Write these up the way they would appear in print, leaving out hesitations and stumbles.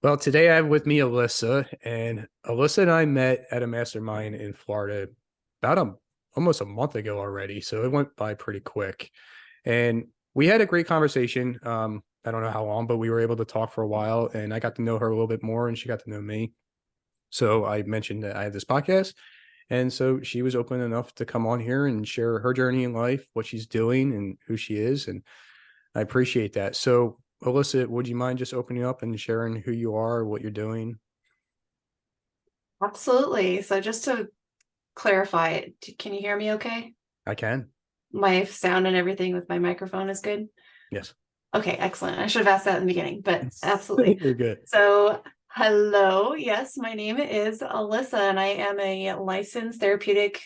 Well, today I have with me Alyssa, and Alyssa and I met at a mastermind in Florida about almost a month ago already. So it went by pretty quick. And we had a great conversation. I don't know how long, but we were able to talk for a while, and I got to know her a little bit more and she got to know me. So I mentioned that I had this podcast. And so she was open enough to come on here and share her journey in life, what she's doing and who she is. And I appreciate that. So, Alyssa, would you mind just opening up and sharing who you are, what you're doing? Absolutely. So just to clarify, can you hear me okay? I can. My sound and everything with my microphone is good? Yes. Okay, excellent. I should have asked that in the beginning, but absolutely. You're good. So, hello. Yes, my name is Alyssa, and I am a licensed therapeutic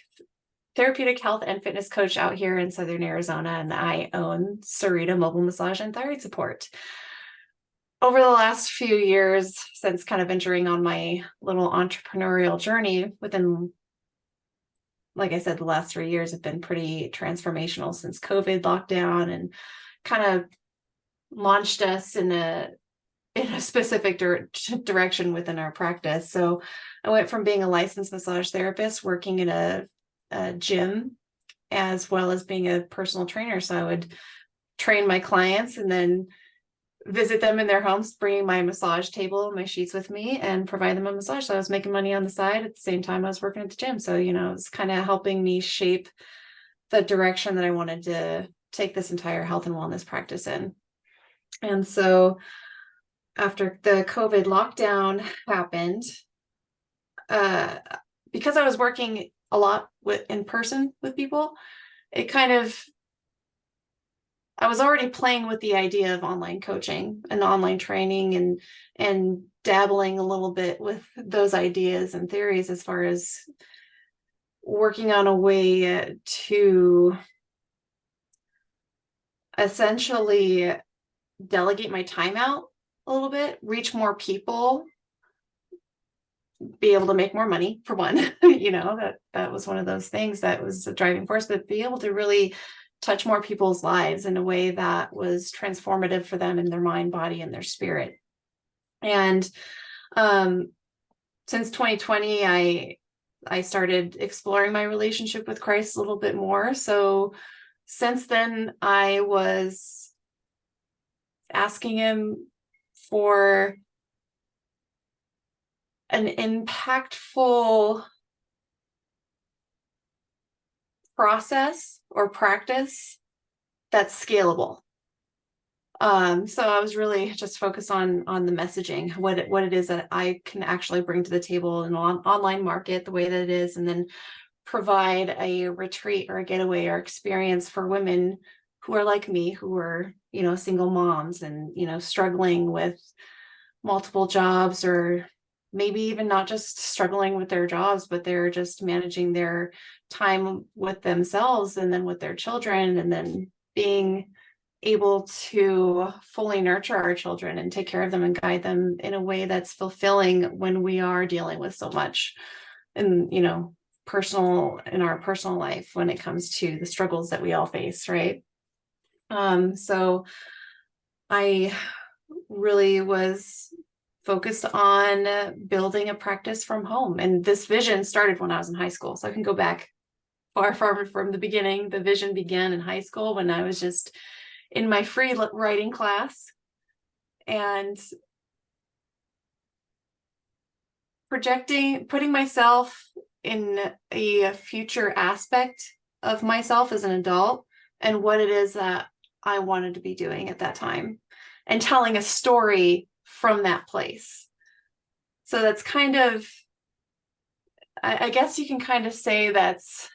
health and fitness coach out here in Southern Arizona, and I own Sarita Mobile Massage and Thyroid Support. Over the last few years, since kind of venturing on my little entrepreneurial journey within, like I said, the last 3 years have been pretty transformational since COVID lockdown and kind of launched us in a specific direction within our practice. So I went from being a licensed massage therapist, working in a gym, as well as being a personal trainer. So I would train my clients and then visit them in their homes, bringing my massage table and my sheets with me and provide them a massage. So I was making money on the side at the same time I was working at the gym. So, it's kind of helping me shape the direction that I wanted to take this entire health and wellness practice in. And so after the COVID lockdown happened, uh, because I was working a lot in person with people, it kind of I was already playing with the idea of online coaching and online training and dabbling a little bit with those ideas and theories as far as working on a way to essentially delegate my time out a little bit, reach more people, be able to make more money for one. That was one of those things that was a driving force, but be able to really touch more people's lives in a way that was transformative for them in their mind, body, and their spirit. And since 2020, I started exploring my relationship with Christ a little bit more. So since then, I was asking him for an impactful process or practice that's scalable. So I was really just focused on the messaging, what it is that I can actually bring to the table in an online market, the way that it is, and then provide a retreat or a getaway or experience for women who are like me, who are, single moms and, struggling with multiple jobs, or maybe even not just struggling with their jobs, but they're just managing their time with themselves and then with their children, and then being able to fully nurture our children and take care of them and guide them in a way that's fulfilling when we are dealing with so much in our personal life when it comes to the struggles that we all face, right? So I really was focused on building a practice from home, and this vision started when I was in high school. So I can go back far from the beginning. The vision began in high school when I was just in my free writing class and putting myself in a future aspect of myself as an adult and what it is that I wanted to be doing at that time, and telling a story from that place. So that's kind of, I guess you can kind of say that's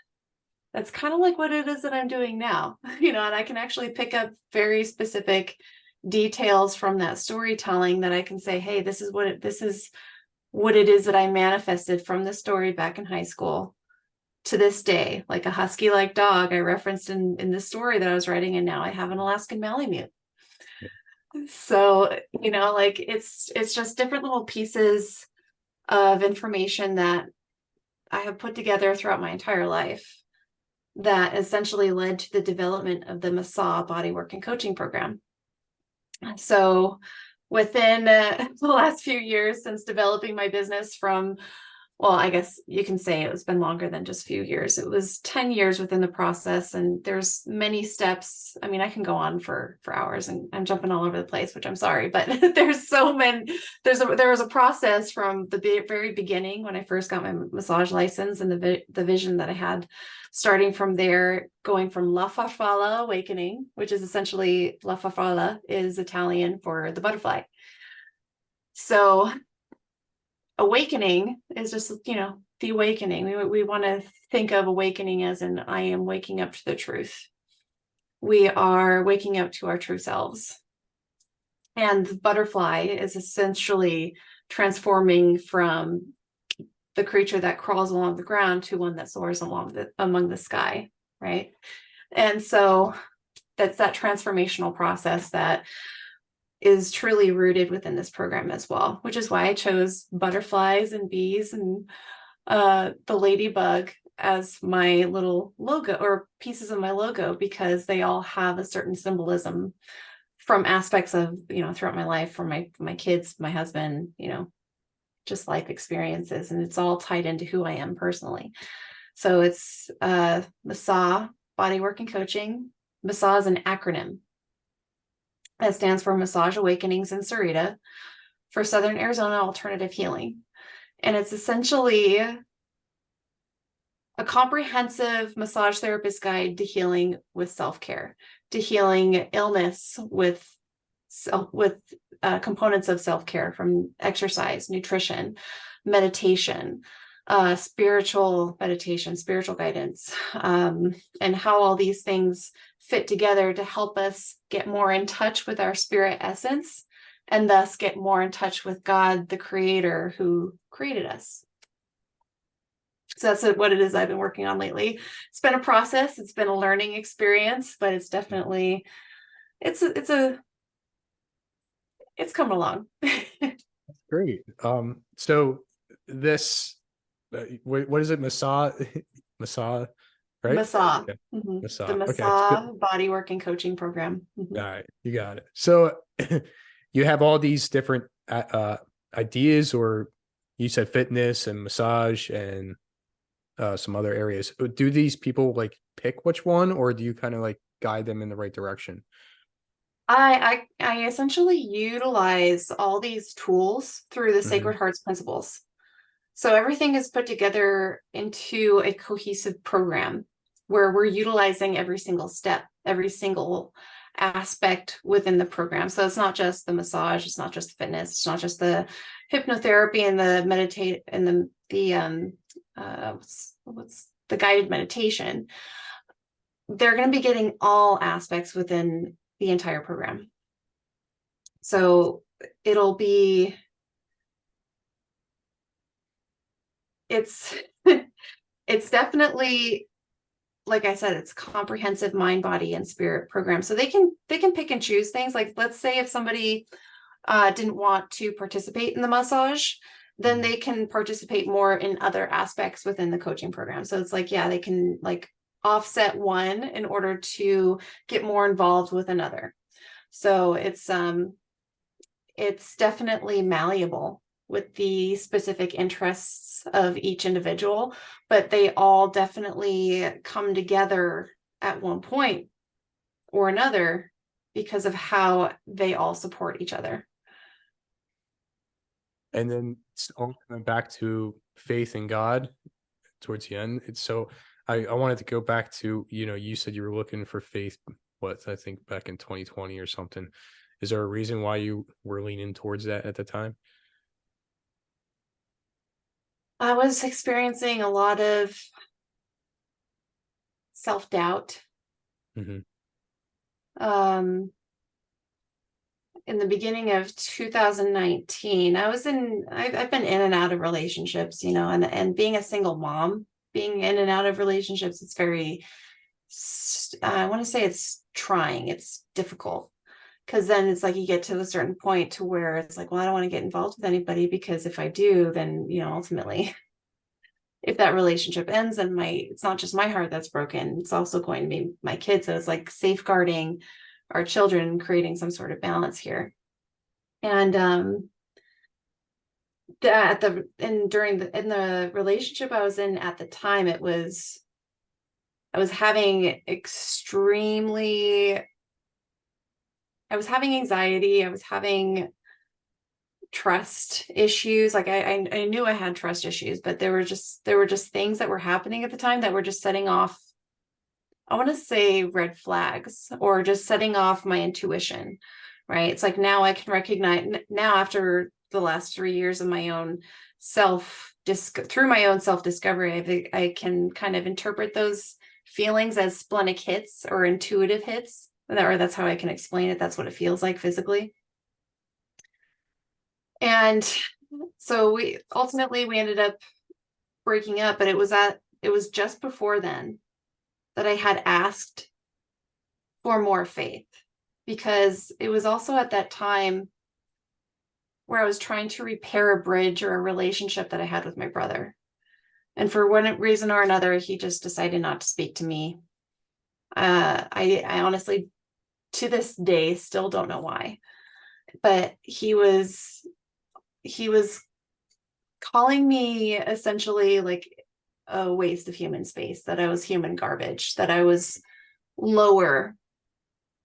kind of like what it is that I'm doing now, and I can actually pick up very specific details from that storytelling that I can say, hey, this is what it is that I manifested from the story back in high school to this day, like a husky like dog I referenced in the story that I was writing, and now I have an Alaskan Malamute. So, like it's just different little pieces of information that I have put together throughout my entire life that essentially led to the development of the Masa bodywork and coaching program. So within the last few years since developing my business from, well, I guess you can say it's been longer than just a few years. It was 10 years within the process, and there's many steps. I mean, I can go on for hours, and I'm jumping all over the place, which I'm sorry, but there's so many. There was a process from the very beginning when I first got my massage license, and the vision that I had, starting from there, going from La Farfalla awakening, which is essentially, La Farfalla is Italian for the butterfly. So awakening is just, the awakening. We want to think of awakening as in, I am waking up to the truth. We are waking up to our true selves. And the butterfly is essentially transforming from the creature that crawls along the ground to one that soars among the sky, right? And so that's that transformational process that is truly rooted within this program as well, which is why I chose butterflies and bees and the ladybug as my little logo, or pieces of my logo, because they all have a certain symbolism from aspects of, throughout my life, from my kids, my husband, just life experiences, and it's all tied into who I am personally. So it's MASA, body work and coaching. MASA is an acronym that stands for Massage Awakenings in Sarita for Southern Arizona Alternative Healing. And it's essentially a comprehensive massage therapist guide to healing with self-care, to healing illness with components of self-care, from exercise, nutrition, meditation, spiritual meditation, spiritual guidance, and how all these things fit together to help us get more in touch with our spirit essence, and thus get more in touch with God, the creator who created us. So that's what it is I've been working on lately. It's been a process. It's been a learning experience, but it's definitely, it's coming along. Great. So this, what is it? Massage, massage, right? MASA. Yeah. The Massage. Okay. MASA body work and coaching program. All right, you got it. So you have all these different ideas, or you said fitness and massage and some other areas. Do these people like pick which one, or do you kind of like guide them in the right direction? I essentially utilize all these tools through the Hmm. Sacred Hearts principles. So everything is put together into a cohesive program where we're utilizing every single step, every single aspect within the program. So it's not just the massage, it's not just the fitness, it's not just the hypnotherapy and the meditate and what's the guided meditation. They're going to be getting all aspects within the entire program. So it'll be, it's definitely, like I said, it's comprehensive mind, body, and spirit program. So they can pick and choose things. Like, let's say if somebody didn't want to participate in the massage, then they can participate more in other aspects within the coaching program. So it's like, yeah, they can like offset one in order to get more involved with another. So it's definitely malleable with the specific interests of each individual, but they all definitely come together at one point or another because of how they all support each other. And then it's all coming back to faith in God towards the end. It's so I wanted to go back to, you said you were looking for faith, I think back in 2020 or something. Is there a reason why you were leaning towards that at the time? I was experiencing a lot of self-doubt. Hmm. In the beginning of 2019, I've been in and out of relationships, and being a single mom, being in and out of relationships, it's very, I want to say it's trying, it's difficult. Because then it's like you get to a certain point to where it's like, well, I don't want to get involved with anybody, because if I do, then, ultimately, if that relationship ends, then it's not just my heart that's broken, it's also going to be my kids. So it's like safeguarding our children, creating some sort of balance here. And in the relationship I was in at the time, I was having anxiety. I was having trust issues. Like I knew I had trust issues, but there were just things that were happening at the time that were just setting off, I want to say, red flags, or just setting off my intuition, right? It's like now I can recognize, now after the last 3 years of my own through my own self-discovery, I can kind of interpret those feelings as splenic hits or intuitive hits, or that's how I can explain it. That's what it feels like physically. And so we ended up breaking up, but it was just before then that I had asked for more faith, because it was also at that time where I was trying to repair a bridge or a relationship that I had with my brother. And for one reason or another, he just decided not to speak to me. I honestly, to this day, still don't know why, but he was calling me essentially like a waste of human space, that I was human garbage, that I was lower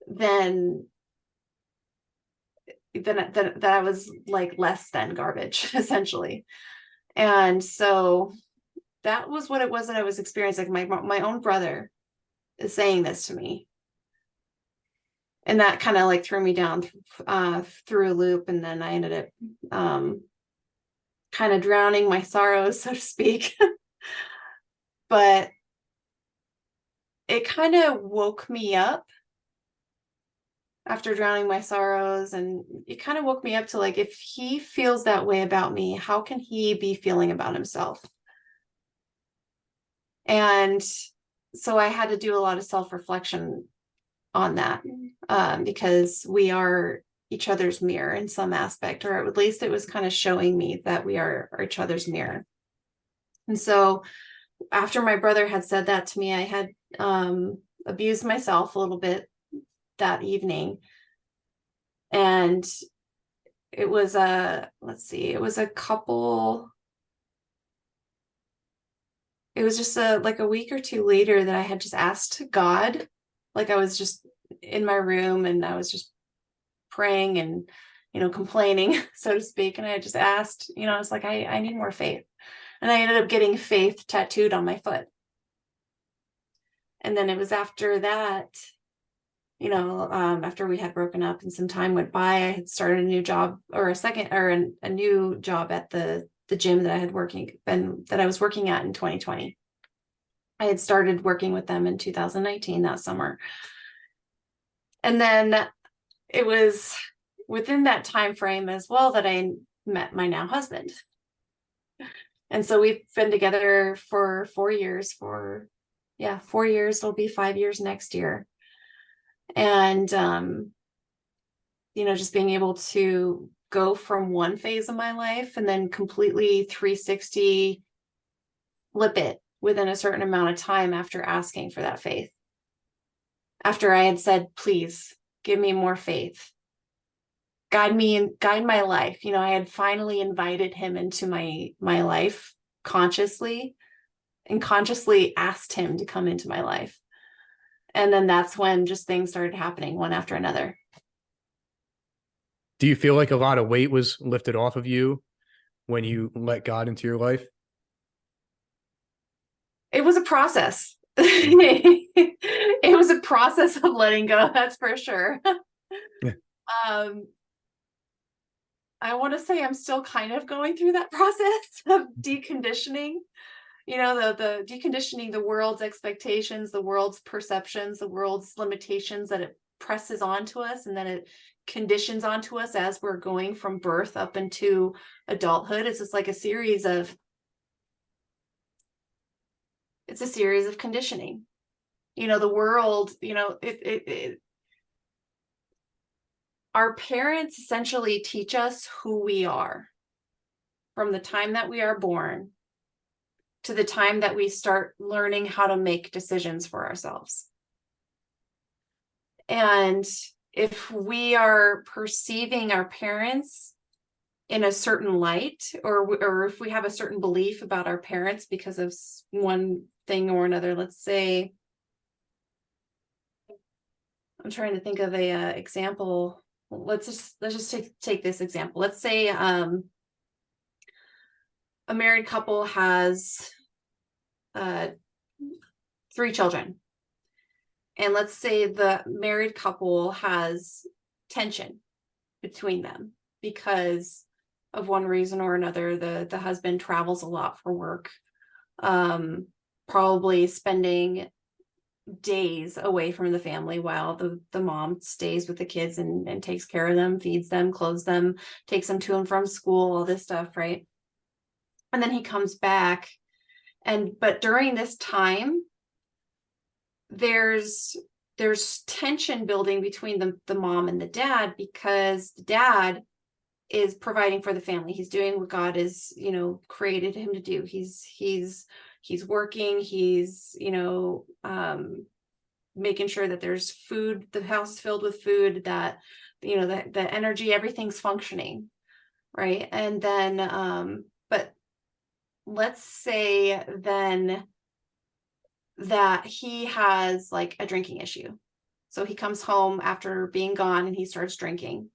than that I was like less than garbage, essentially. And so that was what it was that I was experiencing. Like my own brother is saying this to me. And that kind of like threw me down through a loop. And then I ended up kind of drowning my sorrows, so to speak. But it kind of woke me up after drowning my sorrows. And it kind of woke me up to, like, if he feels that way about me, how can he be feeling about himself? And so I had to do a lot of self-reflection on that, because we are each other's mirror in some aspect, or at least it was kind of showing me that we are each other's mirror. And so after my brother had said that to me, I had abused myself a little bit that evening. And it was just like a week or two later that I had just asked God. Like I was just in my room and I was just praying and, complaining, so to speak. And I just asked, I was like, I need more faith. And I ended up getting faith tattooed on my foot. And then it was after that, after we had broken up and some time went by, I had started a new job, or a new job at the gym that I was working at in 2020. I had started working with them in 2019, that summer. And then it was within that time frame as well that I met my now husband. And so we've been together for 4 years. 4 years. It'll be 5 years next year. And just being able to go from one phase of my life and then completely 360 flip it within a certain amount of time after asking for that faith. After I had said, please give me more faith, guide me and guide my life. I had finally invited him into my life consciously, and consciously asked him to come into my life. And then that's when just things started happening one after another. Do you feel like a lot of weight was lifted off of you when you let God into your life? It was a process. It was a process of letting go, that's for sure. I want to say I'm still kind of going through that process of deconditioning, the deconditioning the world's expectations, the world's perceptions, the world's limitations that it presses onto us, and then it conditions onto us as we're going from birth up into adulthood. It's just like a series of conditioning. The world, our parents essentially teach us who we are from the time that we are born to the time that we start learning how to make decisions for ourselves. And if we are perceiving our parents in a certain light, or if we have a certain belief about our parents because of one thing or another, let's say, I'm trying to think of a example. Let's just take this example. Let's say a married couple has 3 children, and let's say the married couple has tension between them because of one reason or another. The husband travels a lot for work, probably spending days away from the family while the mom stays with the kids and takes care of them, feeds them, clothes them, takes them to and from school, all this stuff, right? And then he comes back, but during this time there's tension building between the mom and the dad, because the dad is providing for the family. He's doing what God is, created him to do. He's working, he's, making sure that there's food, the house is filled with food, that, the energy, everything's functioning. Right. And then, but let's say then that he has like a drinking issue. So he comes home after being gone and he starts drinking.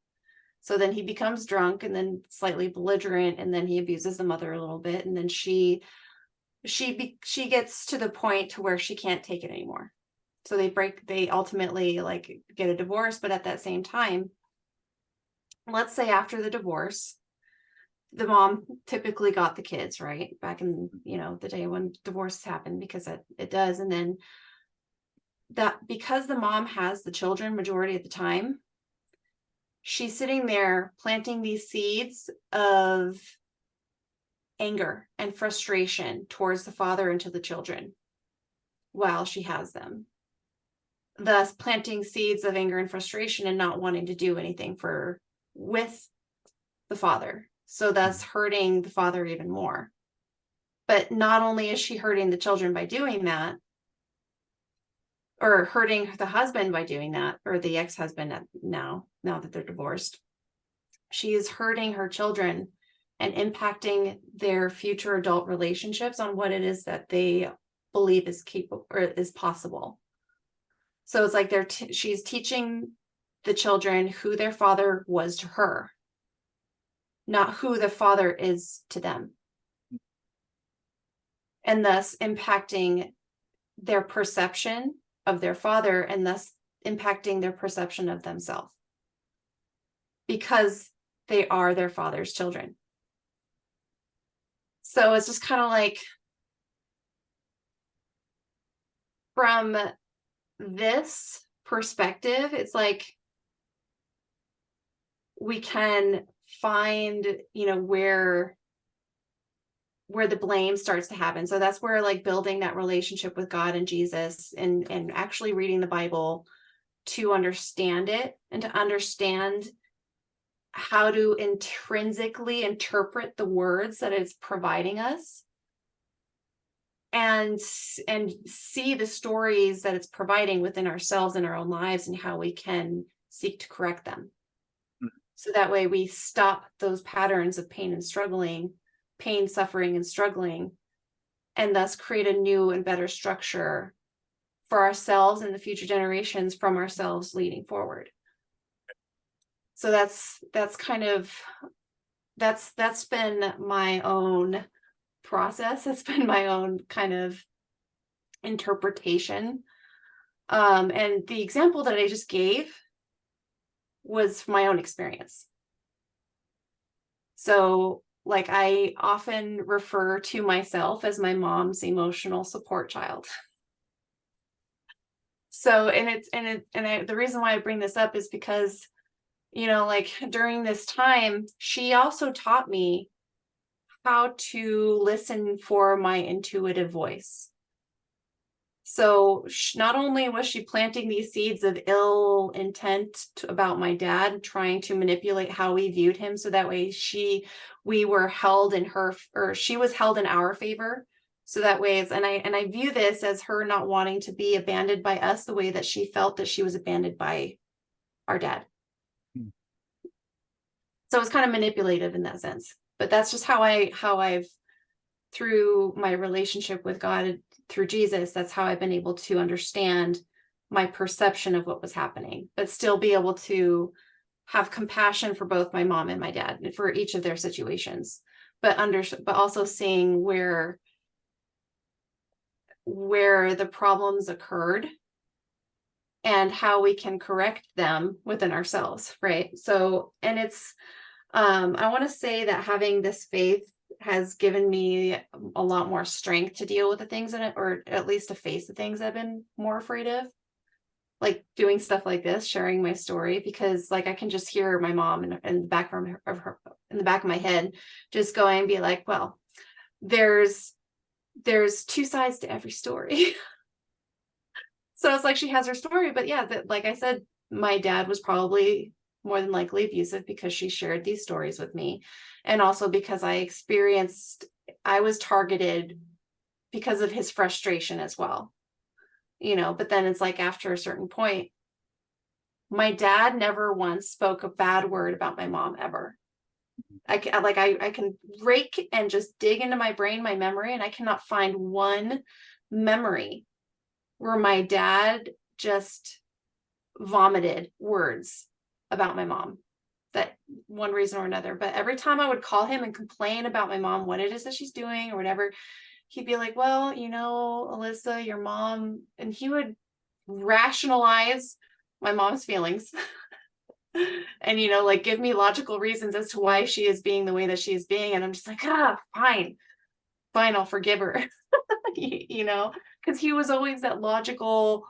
So then he becomes drunk and then slightly belligerent, and then he abuses the mother a little bit, and then she gets to the point to where she can't take it anymore. So they ultimately like get a divorce. But at that same time, let's say after the divorce, the mom typically got the kids, right? Back in, the day when divorce happened, because it does. And then that, because the mom has the children majority of the time, she's sitting there planting these seeds of anger and frustration towards the father and to the children while she has them, thus planting seeds of anger and frustration and not wanting to do anything with the father. So thus hurting the father even more. But not only is she hurting the children by doing that, or hurting the husband by doing that, or the ex-husband now that they're divorced, she is hurting her children and impacting their future adult relationships on what it is that they believe is capable or is possible. So it's like she's teaching the children who their father was to her, not who the father is to them, and thus impacting their perception of their father, and thus impacting their perception of themselves, because they are their father's children. So it's just kind of like, from this perspective, it's like we can find, where the blame starts to happen. So that's where like building that relationship with God and Jesus, and actually reading the Bible to understand it, and to understand how to intrinsically interpret the words that it's providing us, and see the stories that it's providing within ourselves and our own lives, and how we can seek to correct them. So that way we stop those patterns of pain, suffering, and struggling, and thus create a new and better structure for ourselves and the future generations from ourselves leading forward. So that's been my own process. That's been my own kind of interpretation. And the example that I just gave was my own experience. So like, I often refer to myself as my mom's emotional support child. So, the reason why I bring this up is because, like during this time, she also taught me how to listen for my intuitive voice. So not only was she planting these seeds of ill intent about my dad, trying to manipulate how we viewed him, so that way we were held in her, or she was held in our favor. So that way and I view this as her not wanting to be abandoned by us the way that she felt that she was abandoned by our dad. Hmm. So it's kind of manipulative in that sense. But that's just how I've, through my relationship with God, through Jesus, that's how I've been able to understand my perception of what was happening, but still be able to have compassion for both my mom and my dad and for each of their situations, but also seeing where the problems occurred and how we can correct them within ourselves, right? So, and it's I want to say that having this faith has given me a lot more strength to deal with the things in it, or at least to face the things I've been more afraid of, like doing stuff like this, sharing my story, because like I can just hear my mom in the back of her, in the back of my head, just going and be like, well, there's two sides to every story. So it's like she has her story, but yeah, that, like I said, my dad was probably more than likely abusive because she shared these stories with me, and also because I was targeted because of his frustration as well, but then it's like after a certain point, my dad never once spoke a bad word about my mom ever. I can rake and just dig into my brain, my memory, and I cannot find one memory where my dad just vomited words about my mom, that one reason or another. But every time I would call him and complain about my mom, what it is that she's doing or whatever, he'd be like, well, Alyssa, your mom, and he would rationalize my mom's feelings and, like give me logical reasons as to why she is being the way that she is being. And I'm just like, fine, I'll forgive her, because he was always that logical,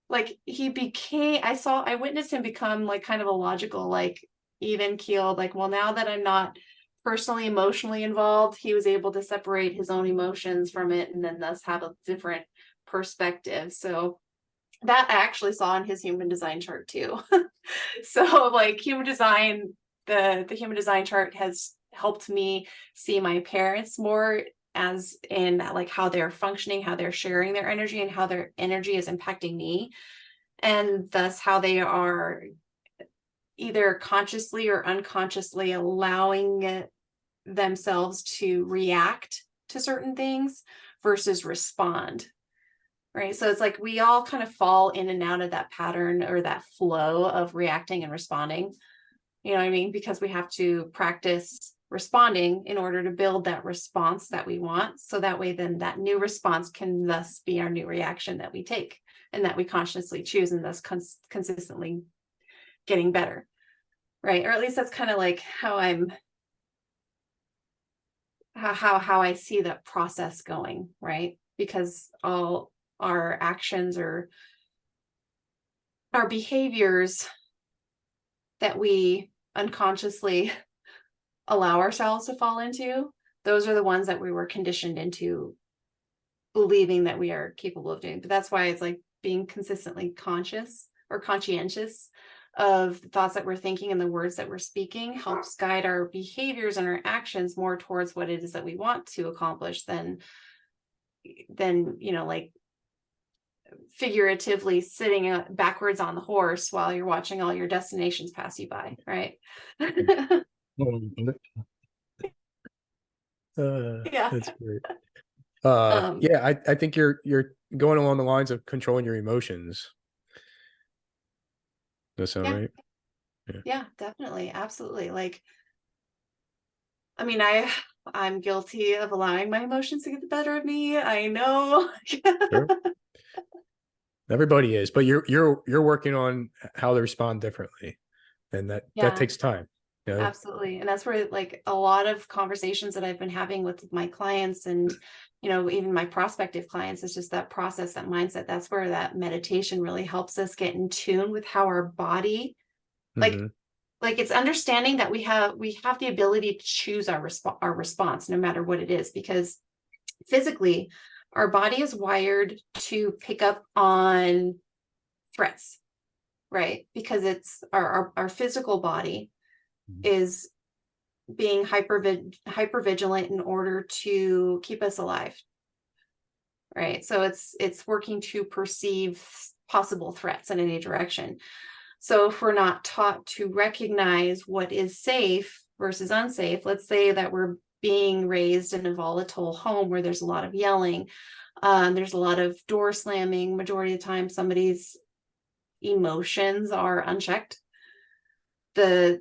like I witnessed him become like kind of a logical, like even keeled, like, well, now that I'm not personally emotionally involved, he was able to separate his own emotions from it and then thus have a different perspective. So that I actually saw in his human design chart too. So like human design, the human design chart has helped me see my parents more as in like how they're functioning, how they're sharing their energy, and how their energy is impacting me, and thus how they are either consciously or unconsciously allowing themselves to react to certain things versus respond. Right. So it's like we all kind of fall in and out of that pattern or that flow of reacting and responding. You know what I mean? Because we have to practice responding in order to build that response that we want. So that way, then that new response can thus be our new reaction that we take and that we consciously choose, and thus consistently getting better. Right. Or at least that's kind of like how I see that process going. Right. Because all our actions or our behaviors that we unconsciously allow ourselves to fall into, those are the ones that we were conditioned into believing that we are capable of doing. But that's why it's like being consistently conscious or conscientious of the thoughts that we're thinking and the words that we're speaking helps guide our behaviors and our actions more towards what it is that we want to accomplish than like figuratively sitting backwards on the horse while you're watching all your destinations pass you by, right? Yeah. That's great. Um, Yeah, I think you're going along the lines of controlling your emotions. Does that sound yeah, right? yeah, definitely. Absolutely. Like, I mean, I'm guilty of allowing my emotions to get the better of me. I know. Sure. Everybody is, but you're working on how to respond differently, and that Yeah, takes time. absolutely. And that's where like a lot of conversations that I've been having with my clients and, even my prospective clients is just that process, that mindset. That's where that meditation really helps us get in tune with how our body, like Mm-hmm. like it's understanding that we have the ability to choose our response no matter what it is, because physically our body is wired to pick up on threats, right? Because it's our physical body is being hyper vigilant in order to keep us alive, right? So it's working to perceive possible threats in any direction. So if we're not taught to recognize what is safe versus unsafe, let's say that we're being raised in a volatile home where there's a lot of yelling, there's a lot of door slamming, majority of the time somebody's emotions are unchecked. A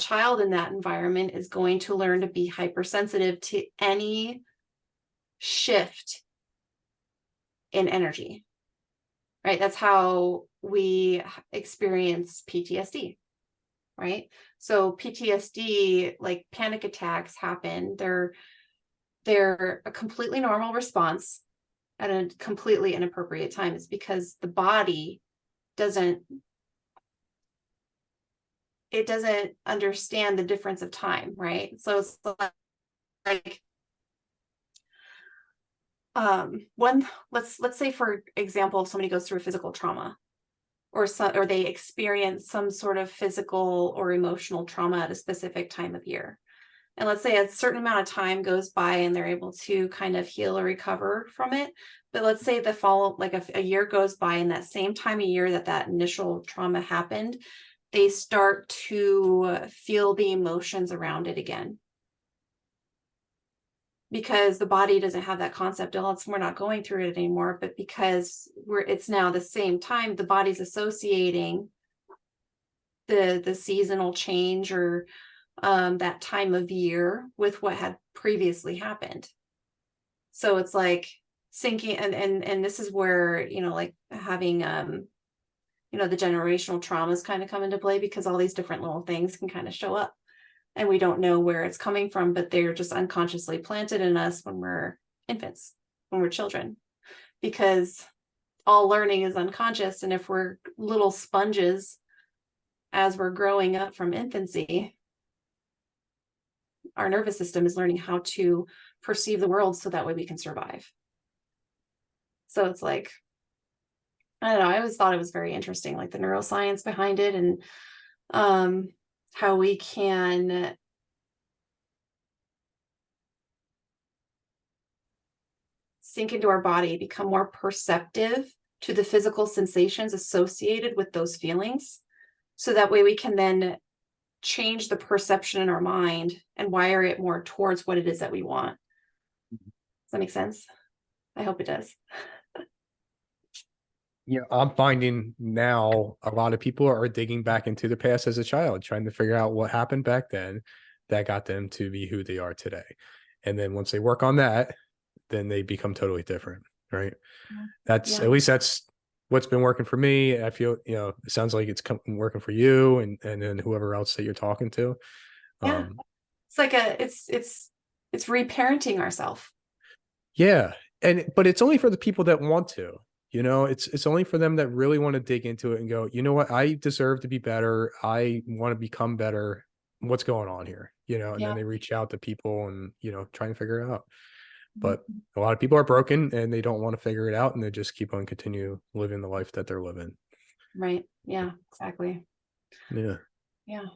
child in that environment is going to learn to be hypersensitive to any shift in energy, right? That's how we experience PTSD, right? So PTSD, like panic attacks happen. They're a completely normal response at a completely inappropriate time. It's because the body doesn't understand the difference of time, right? So it's like let's say, for example, if somebody goes through a physical trauma, or they experience some sort of physical or emotional trauma at a specific time of year. And let's say a certain amount of time goes by and they're able to kind of heal or recover from it. But let's say a year goes by, and that same time of year that initial trauma happened, they start to feel the emotions around it again. Because the body doesn't have that concept, we're not going through it anymore, but because it's now the same time, the body's associating the seasonal change or that time of year with what had previously happened. So it's like sinking, and this is where, like having the generational traumas kind of come into play, because all these different little things can kind of show up and we don't know where it's coming from, but they're just unconsciously planted in us when we're infants, when we're children, because all learning is unconscious. And if we're little sponges as we're growing up from infancy, our nervous system is learning how to perceive the world so that way we can survive. So it's like, I don't know, I always thought it was very interesting, like the neuroscience behind it, and how we can sink into our body, become more perceptive to the physical sensations associated with those feelings. So that way we can then change the perception in our mind and wire it more towards what it is that we want. Does that make sense? I hope it does. Yeah, I'm finding now a lot of people are digging back into the past as a child, trying to figure out what happened back then that got them to be who they are today. And then once they work on that, then they become totally different, right? That's, Yeah. at least that's what's been working for me. I feel, it sounds like it's working for you, and then whoever else that you're talking to. Yeah. It's like it's reparenting ourselves. Yeah. But it's only for the people that want to, it's only for them that really want to dig into it and go, you know what, I deserve to be better. I want to become better. What's going on here? And then they reach out to people and, try and figure it out. But a lot of people are broken and they don't want to figure it out, and they just keep on continue living the life that they're living. Right. Yeah, exactly. Yeah. Yeah.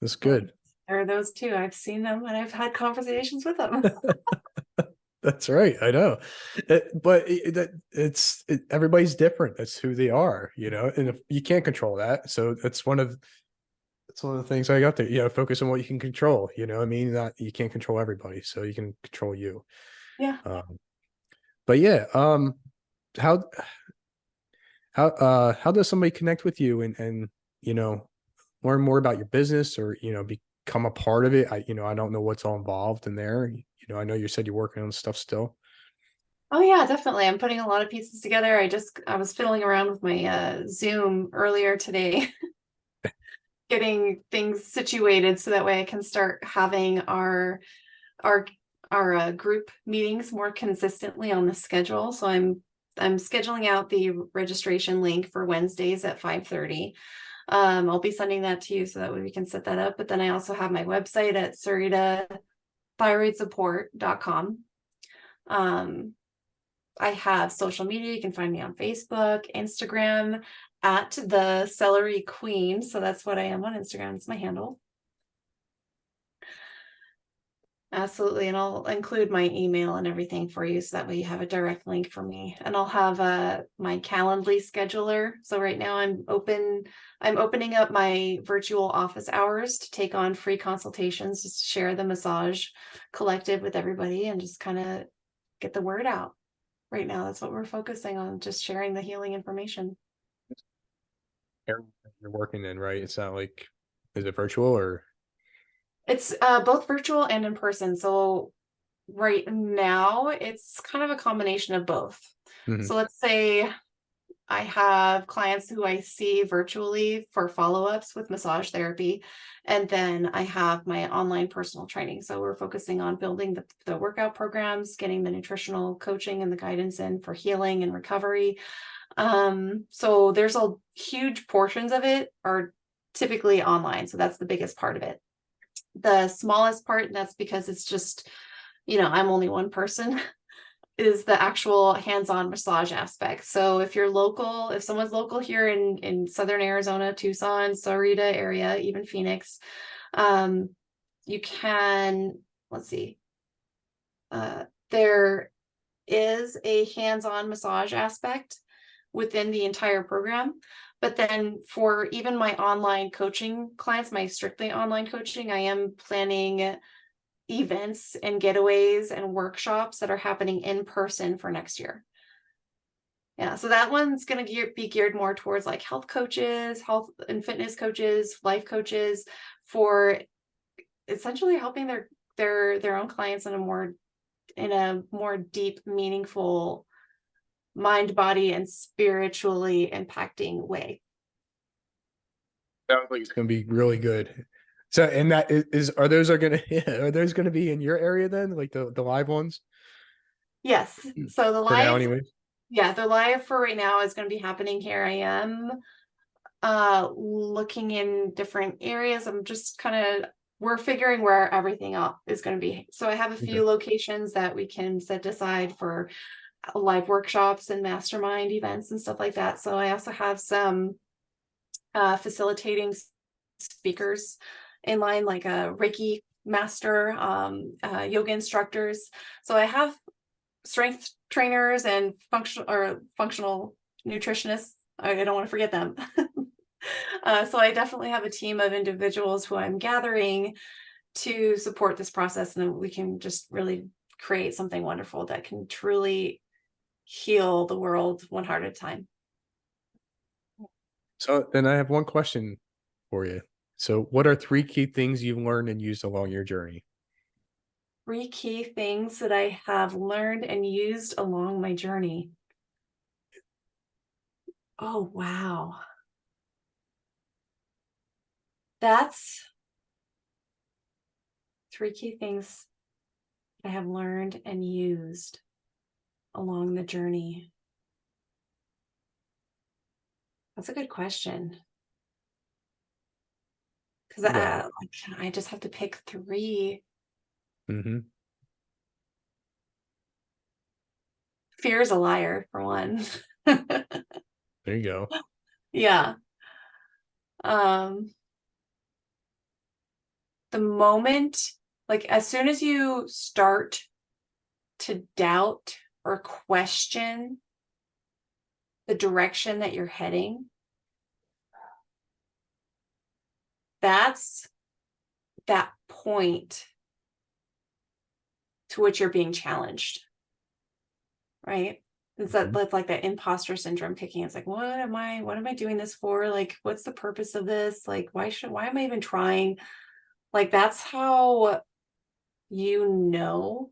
That's good. There are those too. I've seen them and I've had conversations with them. That's right. I know. But everybody's different. That's who they are, and if you can't control that. So that's one of the things I got there. Focus on what you can control. I mean, you can't control everybody, so you can control you. Yeah. But yeah, how how does somebody connect with you and learn more about your business, or become a part of it? I don't know what's all involved in there. I know you said you're working on stuff still. Oh yeah, definitely. I'm putting a lot of pieces together. I was fiddling around with my Zoom earlier today, getting things situated so that way I can start having our group meetings more consistently on the schedule. So I'm scheduling out the registration link for Wednesdays at 5:30. I'll be sending that to you so that way we can set that up. But then I also have my website at SaritaThyroidSupport.com. I have social media. You can find me on Facebook, Instagram, at the Celery Queen. So that's what I am on Instagram. It's my handle. Absolutely. And I'll include my email and everything for you so that way you have a direct link for me. And I'll have my Calendly scheduler. So right now I'm opening up my virtual office hours to take on free consultations, just to share the massage collective with everybody and just kind of get the word out. Right now, that's what we're focusing on, just sharing the healing information. Area you're working in, right? It's not like, is it virtual or? It's both virtual and in person. So right now, it's kind of a combination of both. Mhm. So let's say I have clients who I see virtually for follow-ups with massage therapy. And then I have my online personal training. So we're focusing on building the workout programs, getting the nutritional coaching and the guidance in for healing and recovery. So there's a huge portions of it are typically online. So that's the biggest part of it. The smallest part, and that's because it's just, I'm only one person, is the actual hands-on massage aspect. So if someone's local here in Southern Arizona, Tucson, Sahuarita area, even Phoenix, you can, let's see, there is a hands-on massage aspect within the entire program. But then for even my online coaching clients, my strictly online coaching, I am planning events and getaways and workshops that are happening in person for next year. Yeah, so that one's going to be geared more towards like health coaches, health and fitness coaches, life coaches, for essentially helping their own clients in a more deep, meaningful, mind, body, and spiritually impacting way. Sounds like it's gonna be really good. So, and that are those are gonna yeah, are those gonna be in your area then, like the live ones? Yes. So For now, anyways. the live for right now is going to be happening here. I am looking in different areas. I'm just we're figuring where everything else is going to be. So I have a Okay. few locations that we can set aside for live workshops and mastermind events and stuff like that. So I also have some facilitating speakers in line, like a Reiki master, yoga instructors. So I have strength trainers and functional nutritionists. I don't want to forget them. So I definitely have a team of individuals who I'm gathering to support this process, and then we can just really create something wonderful that can truly heal the world one heart at a time. So then I have one question for you. So, what are three key things you've learned and used along your journey? Three key things that I have learned and used along my journey. Oh, wow. That's three key things I have learned and used along the journey. That's a good question. Because Well, I just have to pick three. mm-hmm. Fear is a liar, for one. There you go. Yeah. Um, the moment, like as soon as you start to doubt or question the direction that you're heading, that's that point to which you're being challenged, right? It's Mhm. that's like that imposter syndrome kicking. It's like, what am I doing this for? Like, what's the purpose of this? Like, why am I even trying? Like, that's how you know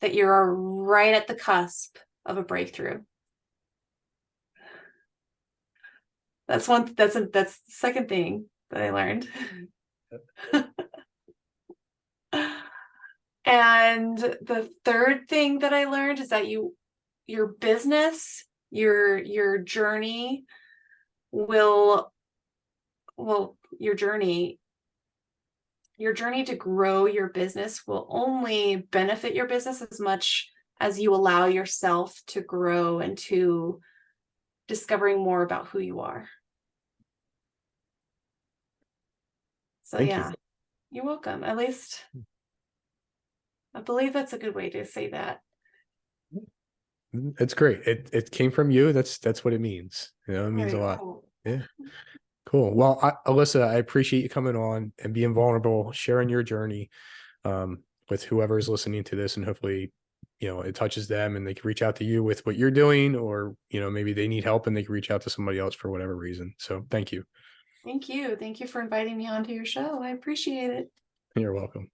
that you're right at the cusp of a breakthrough. That's the second thing that I learned. And the third thing that I learned is that your business, your journey will well your journey to grow your business will only benefit your business as much as you allow yourself to grow into discovering more about who you are. So Thank you. yeah. You're welcome. At least I believe that's a good way to say that. It's great. It came from you. That's what it means. You know, it All means a right, lot. cool. Yeah. Cool. Well, Alyssa, I appreciate you coming on and being vulnerable, sharing your journey with whoever is listening to this, and hopefully, it touches them and they can reach out to you with what you're doing, or maybe they need help and they can reach out to somebody else for whatever reason. So, thank you. Thank you. Thank you for inviting me onto your show. I appreciate it. You're welcome.